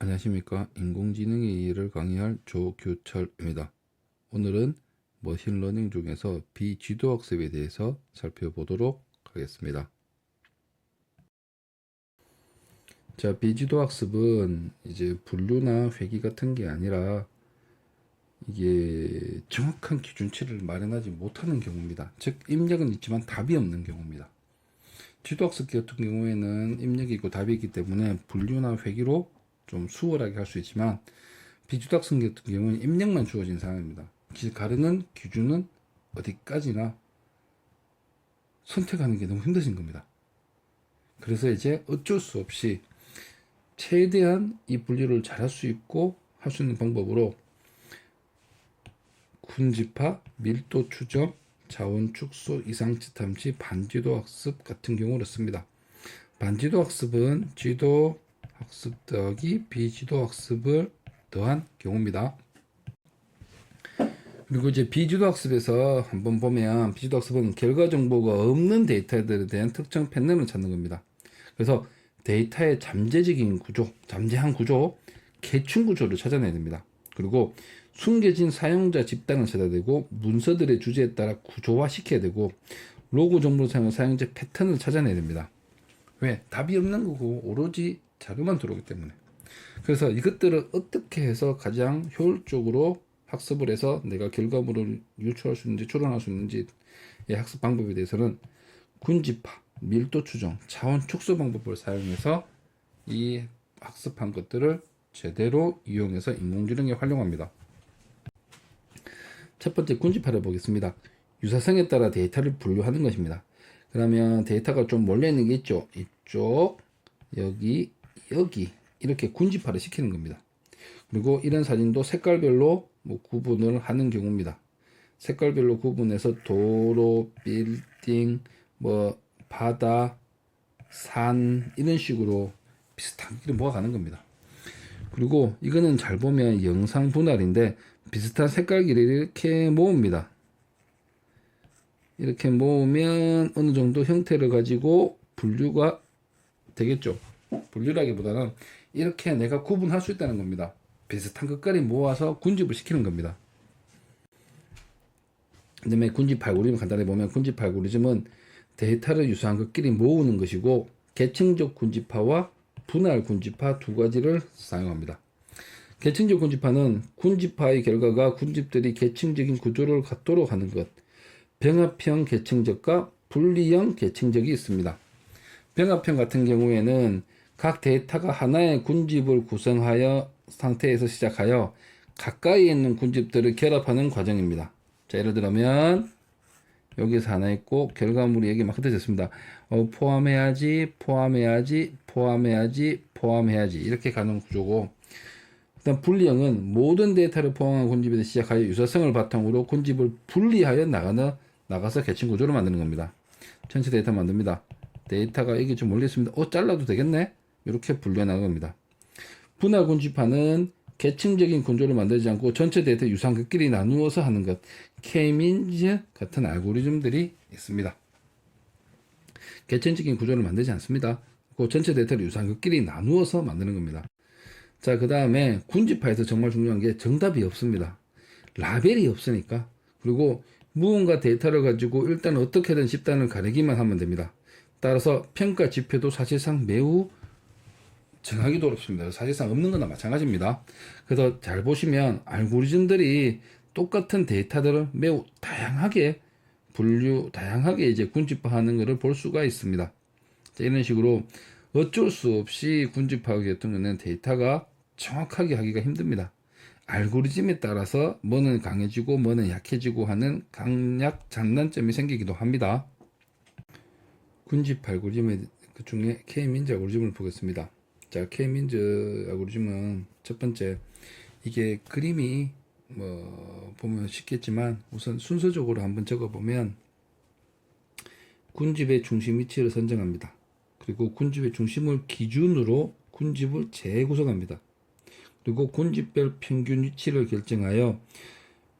안녕하십니까. 인공지능의 이해를 강의할 조규철입니다. 오늘은 머신러닝 중에서 비지도학습에 대해서 살펴보도록 하겠습니다. 자, 비지도학습은 이제 분류나 회귀 같은 게 아니라 이게 정확한 기준치를 마련하지 못하는 경우입니다. 즉 입력은 있지만 답이 없는 경우입니다. 지도학습 같은 경우에는 입력이 있고 답이 있기 때문에 분류나 회귀로 좀 수월하게 할 수 있지만 비지도학습 같은 경우는 입력만 주어진 상황입니다. 가르는 기준은 어디까지나 선택하는 게 너무 힘드신 겁니다. 그래서 이제 어쩔 수 없이 최대한 이 분류를 잘할 수 있고 할 수 있는 방법으로 군집화, 밀도 추정, 자원 축소, 이상치 탐지, 반지도 학습 같은 경우를 씁니다. 반지도 학습은 지도 학습 더하기 비지도 학습을 더한 경우입니다. 그리고 이제 비지도 학습에서 한번 보면 비지도 학습은 결과 정보가 없는 데이터들에 대한 특정 패턴을 찾는 겁니다. 그래서 데이터의 잠재적인 구조, 잠재한 구조, 계층 구조를 찾아내야 됩니다. 그리고 숨겨진 사용자 집단을 찾아야 되고 문서들의 주제에 따라 구조화시켜야 되고 로고 정보를 사용한 사용자 패턴을 찾아내야 됩니다. 왜? 답이 없는 거고 오로지 자료만 들어오기 때문에. 그래서 이것들을 어떻게 해서 가장 효율적으로 학습을 해서 내가 결과물을 유출할 수 있는지 추론할 수 있는지의 학습 방법에 대해서는 군집화, 밀도 추정, 차원 축소 방법을 사용해서 이 학습한 것들을 제대로 이용해서 인공지능에 활용합니다. 첫 번째 군집화를 보겠습니다. 유사성에 따라 데이터를 분류하는 것입니다. 그러면 데이터가 좀 몰려있는 게 있죠. 이쪽, 여기 이렇게 군집화를 시키는 겁니다. 그리고 이런 사진도 색깔별로 구분을 하는 경우입니다. 색깔별로 구분해서 도로, 빌딩, 바다, 산 이런 식으로 비슷한 길을 모아가는 겁니다. 그리고 이거는 잘 보면 영상 분할인데 비슷한 색깔끼리 이렇게 모읍니다. 이렇게 모으면 어느 정도 형태를 가지고 분류가 되겠죠. 분류라기보다는 이렇게 내가 구분할 수 있다는 겁니다. 비슷한 것까지 모아서 군집을 시키는 겁니다. 그 다음에 군집 알고리즘 간단히 보면 군집 알고리즘은 데이터를 유사한 것끼리 모으는 것이고 계층적 군집화와 분할 군집화 두 가지를 사용합니다. 계층적 군집화는 군집화의 결과가 군집들이 계층적인 구조를 갖도록 하는 것, 병합형 계층적과 분리형 계층적이 있습니다. 병합형 같은 경우에는 각 데이터가 하나의 군집을 구성하여 상태에서 시작하여 가까이 있는 군집들을 결합하는 과정입니다. 자, 예를 들면 여기서 하나 있고 결과물이 여기 막 흩어졌습니다. 포함해야지 이렇게 가는 구조고, 일단 분리형은 모든 데이터를 포함한 군집에서 시작하여 유사성을 바탕으로 군집을 분리하여 나가서 계층 구조를 만드는 겁니다. 전체 데이터 만듭니다. 데이터가 여기 좀 몰려 있습니다. 잘라도 되겠네? 이렇게 분류해 나가는 겁니다. 분할 군집화는 계층적인 구조를 만들지 않고 전체 데이터 유사한 것끼리 나누어서 하는 것, K-means 같은 알고리즘들이 있습니다. 계층적인 구조를 만들지 않습니다. 그 전체 데이터를 유사한 것끼리 나누어서 만드는 겁니다. 자, 그 다음에 군집화에서 정말 중요한 게 정답이 없습니다. 라벨이 없으니까. 그리고 무언가 데이터를 가지고 일단 어떻게든 집단을 가리기만 하면 됩니다. 따라서 평가 지표도 사실상 매우 정하기도 어렵습니다. 사실상 없는 거나 마찬가지입니다. 그래서 잘 보시면 알고리즘들이 똑같은 데이터들을 매우 다양하게 이제 군집화하는 것을 볼 수가 있습니다. 자, 이런 식으로 어쩔 수 없이 군집화하기 같은 경우는 데이터가 정확하게 하기가 힘듭니다. 알고리즘에 따라서 뭐는 강해지고 뭐는 약해지고 하는 강약 장단점이 생기기도 합니다. 군집 알고리즘 그 중에 K-means 알고리즘을 보겠습니다. 자, K-means 알고리즘은 첫 번째, 이게 그림이 보면 쉽겠지만 우선 순서적으로 한번 적어보면 군집의 중심 위치를 선정합니다. 그리고 군집의 중심을 기준으로 군집을 재구성합니다. 그리고 군집별 평균 위치를 결정하여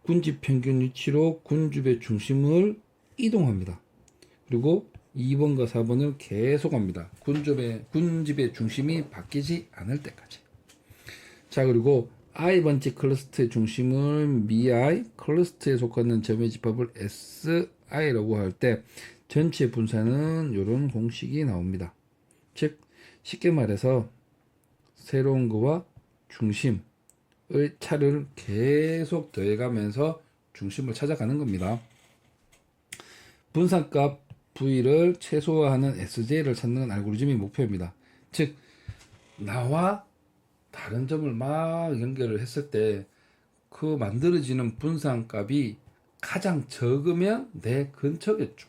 군집 평균 위치로 군집의 중심을 이동합니다. 그리고 2번과 4번을 계속합니다. 군집의 중심이 바뀌지 않을 때까지. 자, 그리고 i번지 클러스터의 중심을 mi, 클러스터에 속하는 점의 집합을 si라고 할 때 전체 분산은 이런 공식이 나옵니다. 즉 쉽게 말해서 새로운 거와 중심의 차를 계속 더해가면서 중심을 찾아가는 겁니다. 분산값 v를 최소화하는 sj를 찾는 알고리즘이 목표입니다. 즉 나와 다른 점을 막 연결을 했을 때 그 만들어지는 분산값이 가장 적으면 내 근처겠죠.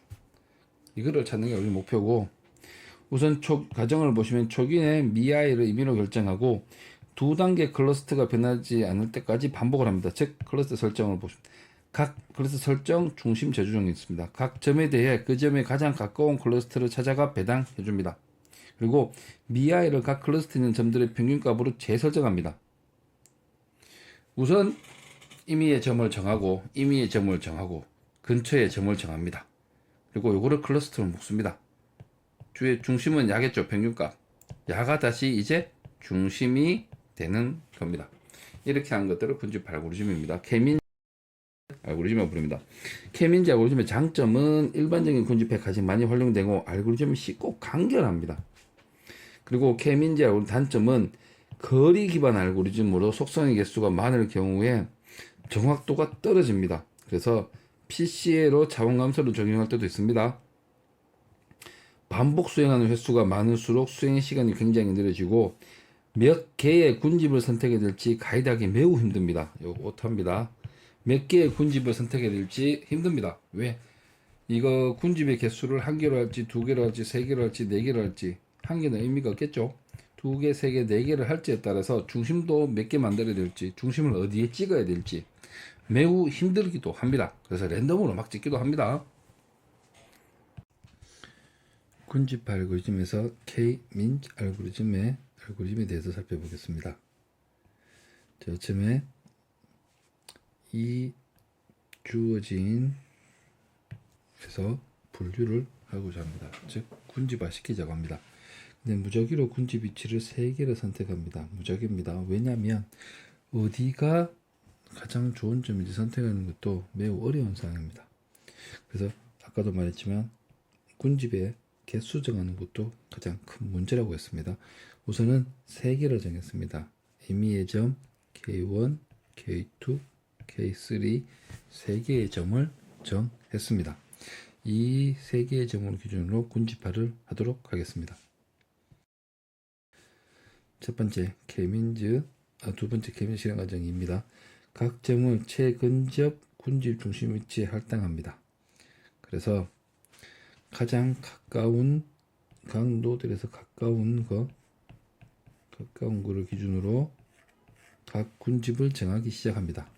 이거를 찾는 게 우리 목표고, 우선 과정을 보시면 초기에 mi를 임의로 결정하고 두 단계 클러스터가 변하지 않을 때까지 반복을 합니다. 즉 클러스터 설정을 보시면 각 클러스터 설정 중심 재조정이 있습니다. 각 점에 대해 그 점에 가장 가까운 클러스터를 찾아가 배당해 줍니다. 그리고 mi를 각 클러스터에 있는 점들의 평균값으로 재설정합니다. 우선 임의의 점을 정하고 임의의 점을 정하고 근처의 점을 정합니다. 그리고 요거를 클러스터로 묶습니다. 주의 중심은 야겠죠. 평균값. 야가 다시 이제 중심이 되는 겁니다. 이렇게 하는 것들을 군집 알고리즘입니다. 케민 알고리즘이라고 부릅니다. 케민지 알고리즘의 장점은 일반적인 군집에 가장 많이 활용되고 알고리즘이 쉽고 간결합니다. 그리고 케민지 알고리즘 단점은 거리 기반 알고리즘으로 속성의 개수가 많을 경우에 정확도가 떨어집니다. 그래서 PCA로 자원 감소를 적용할 때도 있습니다. 반복 수행하는 횟수가 많을수록 수행 시간이 굉장히 느려지고 몇 개의 군집을 선택해야 될지 가이드하기 매우 힘듭니다. 이거 오타입니다. 몇 개의 군집을 선택해야 될지 힘듭니다. 왜? 이거 군집의 개수를 한 개로 할지 두 개로 할지 세 개로 할지 네 개로 할지 한 개는 의미가 없겠죠. 두 개, 세 개, 네 개를 할지에 따라서 중심도 몇 개 만들어야 될지 중심을 어디에 찍어야 될지 매우 힘들기도 합니다. 그래서 랜덤으로 막 찍기도 합니다. 군집 알고리즘에서 K-민즈 알고리즘에 대해서 살펴보겠습니다. 자, 처음에 이 주어진 에서 분류를 하고자 합니다. 즉 군집화 시키자고 합니다. 근데 무작위로 군집 위치를 3개를 선택합니다. 무작위입니다. 왜냐하면 어디가 가장 좋은 점인지 선택하는 것도 매우 어려운 상황입니다. 그래서 아까도 말했지만 군집의 개수 정하는 것도 가장 큰 문제라고 했습니다. 우선은 3개를 정했습니다. 임의의 점 K1, K2, K3 3개의 점을 정했습니다. 이 3개의 점을 기준으로 군집화를 하도록 하겠습니다. 첫 번째 두 번째 K민즈 실행 과정입니다. 각 점을 최근접 군집 중심 위치에 할당합니다. 그래서 가장 가까운 각 노드에서 가까운 거를 기준으로 각 군집을 정하기 시작합니다.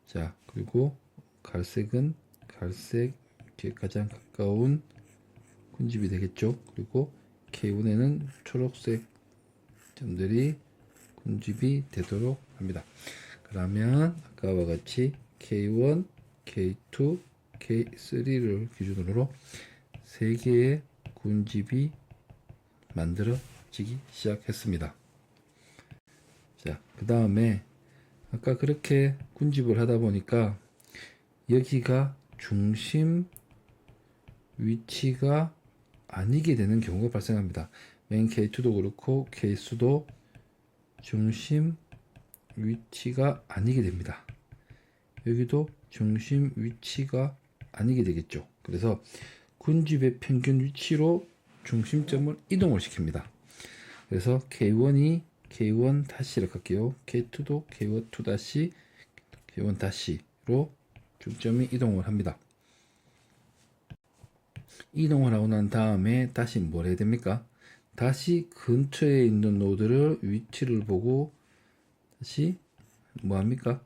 자, 그리고 갈색은 갈색 가장 가까운 군집이 되겠죠. 그리고 K1에는 초록색 점들이 군집이 되도록 합니다. 그러면 아까와 같이 K1, K2, K3를 기준으로 3개의 군집이 만들어지기 시작했습니다. 자, 그 다음에 아까 그렇게 군집을 하다 보니까 여기가 중심 위치가 아니게 되는 경우가 발생합니다. 맨 K2도 그렇고 K2도 중심 위치가 아니게 됩니다. 여기도 중심 위치가 아니게 되겠죠. 그래서 군집의 평균 위치로 중심점을 이동을 시킵니다. 그래서 K1이 K1 다시를 할게요. K2도 K2 다시 K1 다시로 중점이 이동을 합니다. 이동을 하고 난 다음에 다시 뭘 해야 됩니까? 다시 근처에 있는 노드를 위치를 보고 다시 뭐 합니까?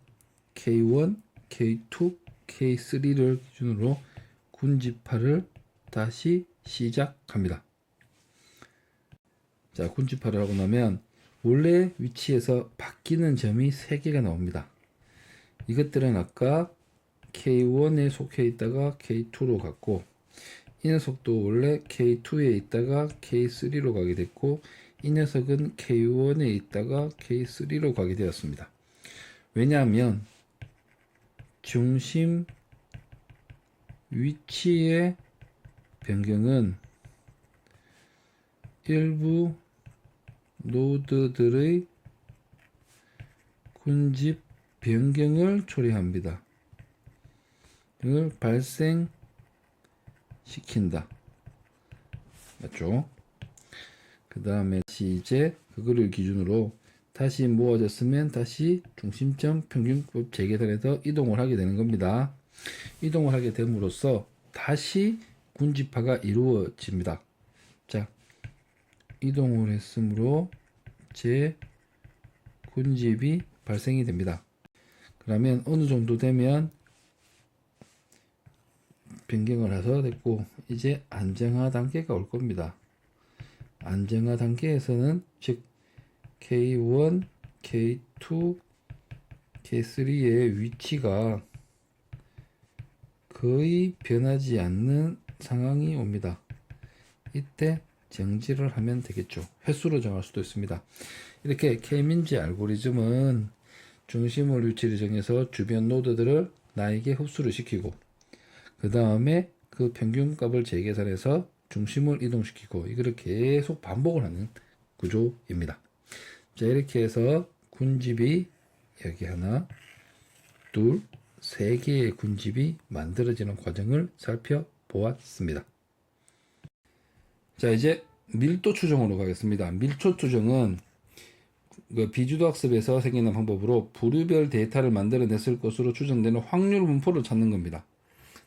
K1, K2, K3를 기준으로 군집화를 다시 시작합니다. 자, 군집화를 하고 나면 원래 위치에서 바뀌는 점이 3개가 나옵니다. 이것들은 아까 K1에 속해 있다가 K2로 갔고 이 녀석도 원래 K2에 있다가 K3로 가게 됐고 이 녀석은 K1에 있다가 K3로 가게 되었습니다. 왜냐하면 중심 위치의 변경은 일부 노드들의 군집 변경을 초래합니다. 이걸 발생시킨다. 맞죠? 그 다음에 이제 그거를 기준으로 다시 모아졌으면 다시 중심점 평균법 재계산에서 이동을 하게 되는 겁니다. 이동을 하게 됨으로써 다시 군집화가 이루어집니다. 자, 이동을 했으므로 재 군집이 발생이 됩니다. 그러면 어느 정도 되면 변경을 해서 됐고, 이제 안정화 단계가 올 겁니다. 안정화 단계에서는 즉 K1, K2, K3의 위치가 거의 변하지 않는 상황이 옵니다. 이때 정지를 하면 되겠죠. 횟수로 정할 수도 있습니다. 이렇게 K민지 알고리즘은 중심을 위치를 정해서 주변 노드들을 나에게 흡수를 시키고, 그 다음에 그 평균값을 재계산해서 중심을 이동시키고, 이거를 계속 반복을 하는 구조입니다. 자, 이렇게 해서 군집이 여기 하나, 둘, 세 개의 군집이 만들어지는 과정을 살펴보았습니다. 자, 이제 밀도 추정으로 가겠습니다. 밀도 추정은 비주도 학습에서 생기는 방법으로 부류별 데이터를 만들어냈을 것으로 추정되는 확률 분포를 찾는 겁니다.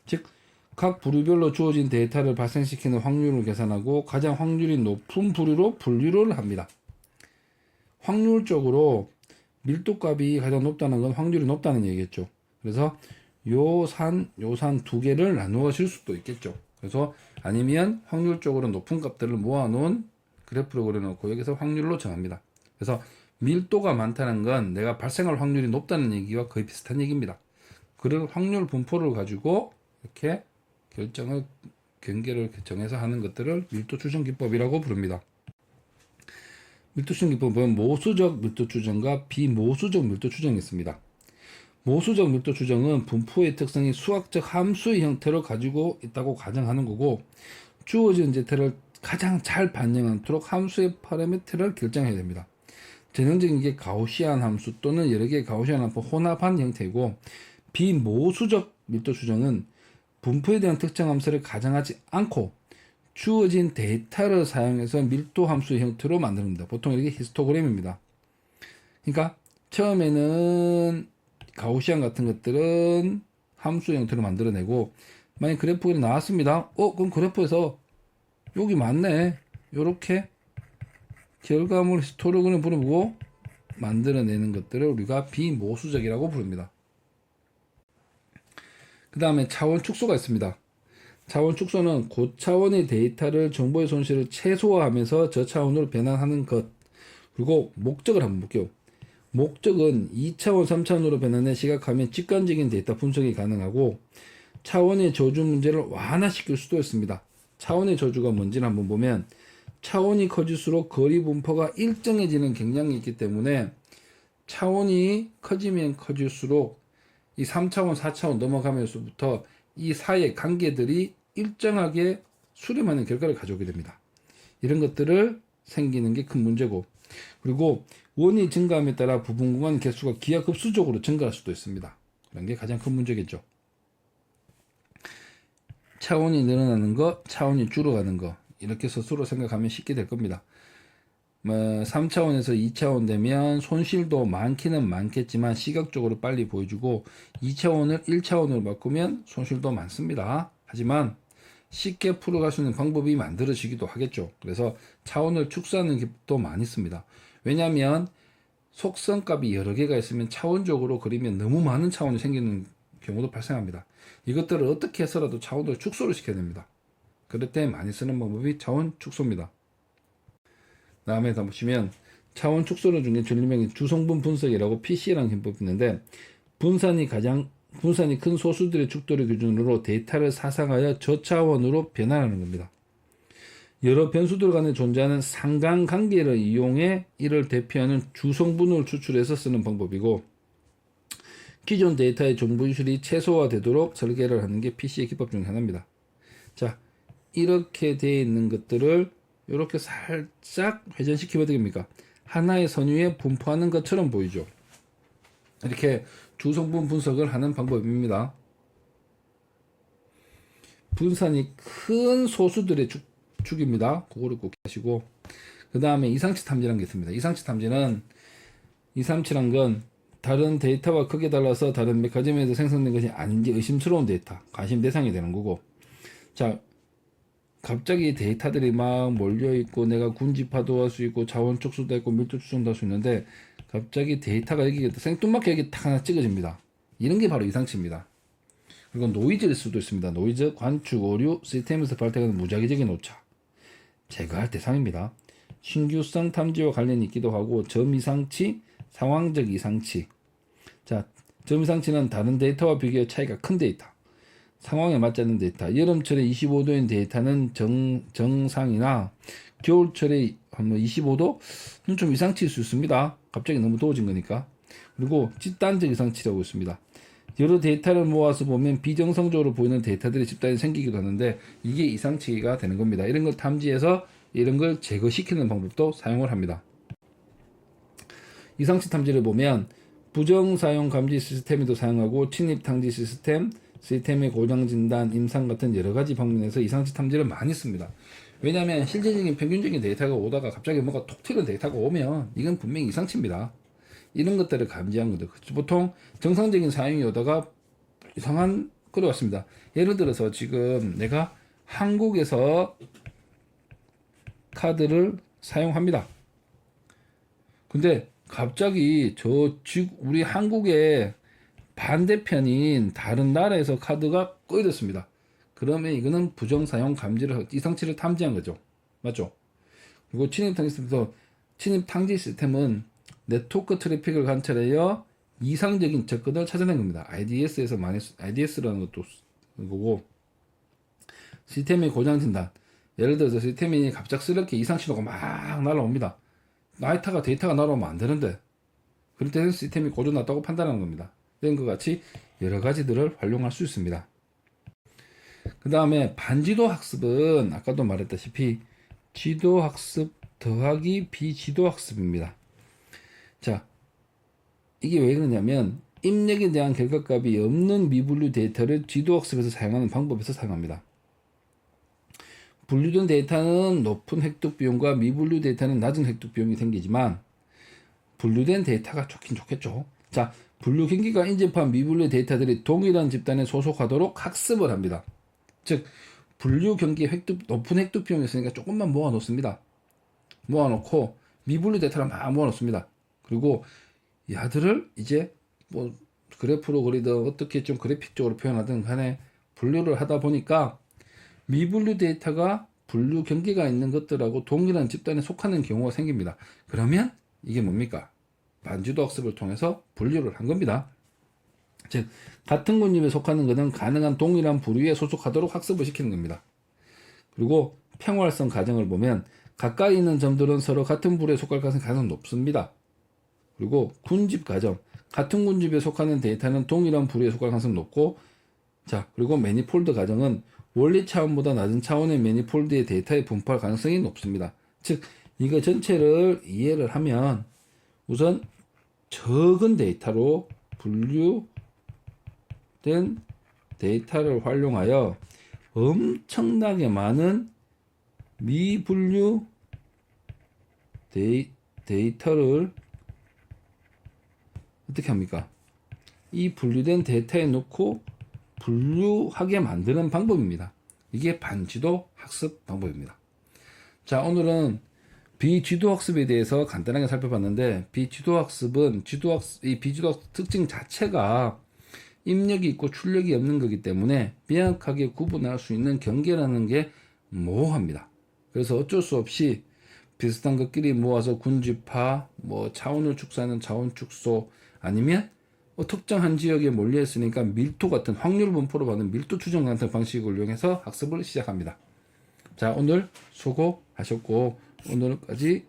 즉, 각 부류별로 주어진 데이터를 발생시키는 확률을 계산하고 가장 확률이 높은 부류로 분류를 합니다. 확률적으로 밀도값이 가장 높다는 건 확률이 높다는 얘기겠죠. 그래서 요산 두 개를 나누어 줄 수도 있겠죠. 그래서 아니면 확률적으로 높은 값들을 모아놓은 그래프를 그려놓고 여기서 확률로 정합니다. 그래서 밀도가 많다는 건 내가 발생할 확률이 높다는 얘기와 거의 비슷한 얘기입니다. 그런 확률 분포를 가지고 이렇게 경계를 정해서 하는 것들을 밀도 추정 기법이라고 부릅니다. 밀도 추정 기법은 모수적 밀도 추정과 비모수적 밀도 추정이 있습니다. 모수적 밀도 추정은 분포의 특성이 수학적 함수의 형태로 가지고 있다고 가정하는 거고, 주어진 데이터를 가장 잘 반영하도록 함수의 파라미터를 결정해야 됩니다. 전형적인 게 가우시안 함수 또는 여러 개의 가우시안 함수 혼합한 형태이고, 비모수적 밀도 추정은 분포에 대한 특정 함수를 가정하지 않고 주어진 데이터를 사용해서 밀도 함수의 형태로 만듭니다. 보통 이렇게 히스토그램입니다. 그러니까 처음에는 가우시안 같은 것들은 함수 형태로 만들어내고, 만약 그래프가 나왔습니다. 그럼 그래프에서 여기 맞네, 요렇게 결과물 히스토그램을 부르고 만들어내는 것들을 우리가 비모수적이라고 부릅니다. 그 다음에 차원 축소가 있습니다. 차원 축소는 고차원의 데이터를 정보의 손실을 최소화하면서 저차원으로 변환하는 것. 그리고 목적을 한번 볼게요. 목적은 2차원, 3차원으로 변환해 시각하면 직관적인 데이터 분석이 가능하고, 차원의 저주 문제를 완화시킬 수도 있습니다. 차원의 저주가 뭔지를 한번 보면, 차원이 커질수록 거리 분포가 일정해지는 경향이 있기 때문에 차원이 커지면 커질수록 이 3차원, 4차원 넘어가면서부터 이 사이의 관계들이 일정하게 수렴하는 결과를 가져오게 됩니다. 이런 것들을 생기는 게 큰 문제고, 그리고 원이 증가함에 따라 부분 구간 개수가 기하급수적으로 증가할 수도 있습니다. 그런 게 가장 큰 문제겠죠. 차원이 늘어나는 거, 차원이 줄어가는 거, 이렇게 스스로 생각하면 쉽게 될 겁니다. 3차원에서 2차원 되면 손실도 많기는 많겠지만 시각적으로 빨리 보여주고, 2차원을 1차원으로 바꾸면 손실도 많습니다. 하지만 쉽게 풀어갈 수 있는 방법이 만들어지기도 하겠죠. 그래서 차원을 축소하는 기법도 많이 씁니다. 왜냐하면 속성값이 여러 개가 있으면 차원적으로 그리면 너무 많은 차원이 생기는 경우도 발생합니다. 이것들을 어떻게 해서라도 차원을 축소를 시켜야 됩니다. 그럴 때 많이 쓰는 방법이 차원 축소입니다. 다음에 다 보시면 차원 축소를 중에 전류명이 주성분 분석이라고 PC라는 기법이 있는데, 분산이 큰 소수들의 축도를 기준으로 데이터를 사상하여 저차원으로 변환하는 겁니다. 여러 변수들 간에 존재하는 상관관계를 이용해 이를 대표하는 주성분을 추출해서 쓰는 방법이고, 기존 데이터의 정분실이 최소화되도록 설계를 하는 게 PC의 기법 중 하나입니다. 자, 이렇게 되어 있는 것들을 이렇게 살짝 회전시키면 됩니까? 하나의 선유에 분포하는 것처럼 보이죠. 이렇게 주성분 분석을 하는 방법입니다. 분산이 큰 소수들의 축입니다. 그거를 꼭 하시고, 그 다음에 이상치 탐지라는 게 있습니다. 이상치란 건 다른 데이터와 크게 달라서 다른 메커니즘에서 생성된 것이 아닌지 의심스러운 데이터, 관심 대상이 되는 거고, 자, 갑자기 데이터들이 막 몰려있고 내가 군집화도 할 수 있고 자원 축소도 있고 밀도 추정도 할 수 있는데 갑자기 데이터가 여기 생뚱맞게 여기 딱 하나 찍어집니다. 이런 게 바로 이상치입니다. 그리고 노이즈일 수도 있습니다. 노이즈, 관축, 오류, 시스템에서 발생하는 무작위적인 오차 제거할 대상입니다. 신규성 탐지와 관련이 있기도 하고 점이상치, 상황적 이상치. 자, 점이상치는 다른 데이터와 비교해 차이가 큰 데이터, 상황에 맞지 않는 데이터, 여름철에 25도인 데이터는 정상이나 겨울철에 한 25도는 좀 이상치일 수 있습니다. 갑자기 너무 더워진 거니까. 그리고 집단적 이상치라고 있습니다. 여러 데이터를 모아서 보면 비정상적으로 보이는 데이터들이 집단이 생기기도 하는데 이게 이상치가 되는 겁니다. 이런 걸 탐지해서 이런 걸 제거시키는 방법도 사용을 합니다. 이상치 탐지를 보면 부정사용 감지 시스템에도 사용하고 침입 탐지 시스템의 고장 진단, 임상 같은 여러 가지 방면에서 이상치 탐지를 많이 씁니다. 왜냐하면 실제적인 평균적인 데이터가 오다가 갑자기 뭔가 톡 튀는 데이터가 오면 이건 분명히 이상치입니다. 이런 것들을 감지한 거죠. 보통 정상적인 사용이 오다가 이상한 글이 왔습니다. 예를 들어서 지금 내가 한국에서 카드를 사용합니다. 근데 갑자기 우리 한국의 반대편인 다른 나라에서 카드가 꺼졌습니다. 그러면 이거는 부정사용 감지를 이상치를 탐지한 거죠. 맞죠? 그리고 침입 탐지 시스템은 네트워크 트래픽을 관찰하여 이상적인 접근을 찾아낸 겁니다. IDS에서 IDS라는 것도 거고, 시스템의 고장 진단. 예를 들어서 시스템이 갑작스럽게 이상 신호가 막 날아옵니다. 데이터가 날아오면 안 되는데, 그럴 때는 시스템이 고장났다고 판단하는 겁니다. 이런 것 같이 여러 가지들을 활용할 수 있습니다. 그 다음에 반지도 학습은 아까도 말했다시피 지도 학습 더하기 비지도 학습입니다. 자, 이게 왜 그러냐면 입력에 대한 결과값이 없는 미분류 데이터를 지도 학습에서 사용하는 방법에서 사용합니다. 분류된 데이터는 높은 획득 비용과 미분류 데이터는 낮은 획득 비용이 생기지만 분류된 데이터가 좋긴 좋겠죠. 자, 분류 경기가 인접한 미분류 데이터들이 동일한 집단에 소속하도록 학습을 합니다. 즉, 분류 경기 높은 획득 비용이 있으니까 조금만 모아놓습니다. 모아놓고 미분류 데이터를 막 모아놓습니다. 그리고 야들을 이제 뭐 그래프로 그리든 어떻게 좀 그래픽적으로 표현하든 간에 분류를 하다 보니까 미분류 데이터가 분류 경계가 있는 것들하고 동일한 집단에 속하는 경우가 생깁니다. 그러면 이게 뭡니까? 반지도 학습을 통해서 분류를 한 겁니다. 즉, 같은 군집에 속하는 것은 가능한 동일한 부류에 소속하도록 학습을 시키는 겁니다. 그리고 평활성 가정을 보면 가까이 있는 점들은 서로 같은 부류에 속할 가능성이 높습니다. 그리고 군집 가정, 같은 군집에 속하는 데이터는 동일한 부류에 속할 가능성이 높고, 자, 그리고 매니폴드 가정은 원리 차원보다 낮은 차원의 매니폴드의 데이터의 분포할 가능성이 높습니다. 즉, 이거 전체를 이해를 하면 우선 적은 데이터로 분류된 데이터를 활용하여 엄청나게 많은 미분류 데이터를 어떻게 합니까? 이 분류된 데이터에 넣고 분류하게 만드는 방법입니다. 이게 반지도 학습 방법입니다. 자, 오늘은 비지도 학습에 대해서 간단하게 살펴봤는데, 비지도 학습은 이 비지도 학습 특징 자체가 입력이 있고 출력이 없는 거기 때문에 명확하게 구분할 수 있는 경계라는 게 모호합니다. 그래서 어쩔 수 없이 비슷한 것끼리 모아서 군집화, 차원을 축소하는 차원 축소, 아니면 특정한 지역에 몰려 있으니까 밀도 같은 확률 분포로 받는 밀도 추정 같은 방식을 이용해서 학습을 시작합니다. 자, 오늘 수고하셨고 오늘까지